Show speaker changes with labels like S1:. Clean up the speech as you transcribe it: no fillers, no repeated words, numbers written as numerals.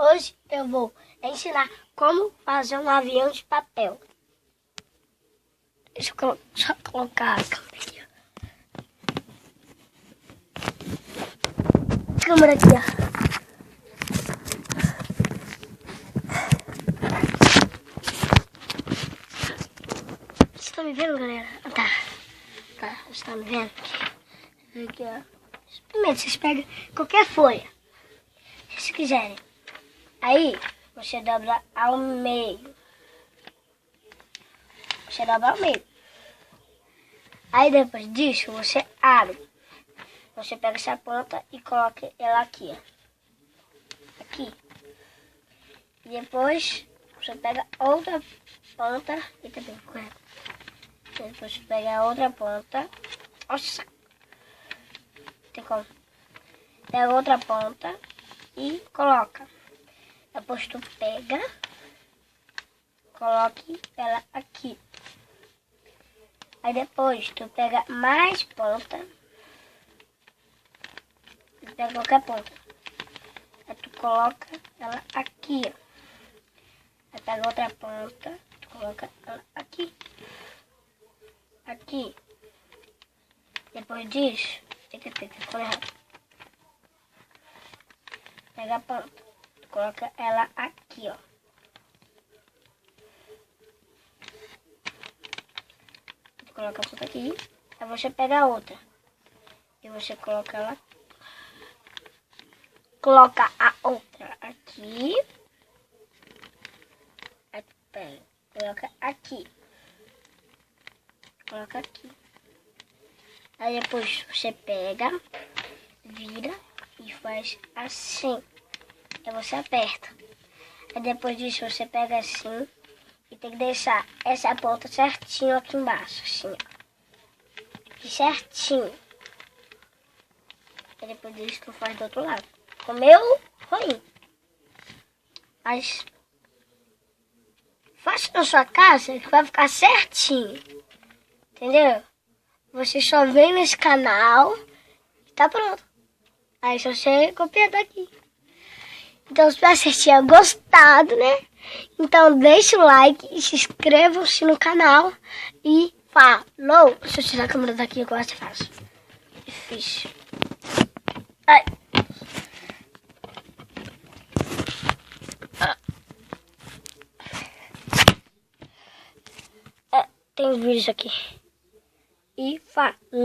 S1: Hoje eu vou ensinar como fazer um avião de papel. Deixa eu só colocar a câmera aqui, ó. Vocês estão me vendo, galera? Tá. Vocês estão me vendo? Aqui, ó. Primeiro, vocês pegam qualquer folha, se quiserem. Aí, você dobra ao meio. Você dobra ao meio. Aí, depois disso, você abre. Você pega essa ponta e coloca ela aqui, ó. Aqui. E depois, você pega outra ponta e também com ela. Depois, você pega a outra ponta. Nossa! Tem como. Pega outra ponta e coloca. Depois tu pega, coloque ela aqui. Aí depois tu pega mais ponta, e pega qualquer ponta. Aí tu coloca ela aqui, ó. Aí pega outra ponta, tu coloca ela aqui. Aqui. Depois disso, ficou errado. Pega a ponta. Coloca ela aqui, ó. Coloca a ponta aqui. Aí você pega a outra. E você coloca ela. Coloca a outra aqui. Aí pega. Coloca aqui. Coloca aqui. Aí depois você pega, vira e faz assim. Aí você aperta. Aí depois disso você pega assim e tem que deixar essa ponta certinho aqui embaixo, assim, ó. Aqui certinho. Aí depois disso tu faz do outro lado. Com o meu ruim. Mas faça na sua casa que vai ficar certinho. Entendeu? Você só vem nesse canal e tá pronto. Aí só você copiar daqui. Então, espero que vocês tenham gostado, né? Então, deixa o like e se inscrevam-se no canal. E falou! Se eu tirar a câmera daqui, eu gosto e faço. Difícil. Ai. Tem vídeos aqui. E falou!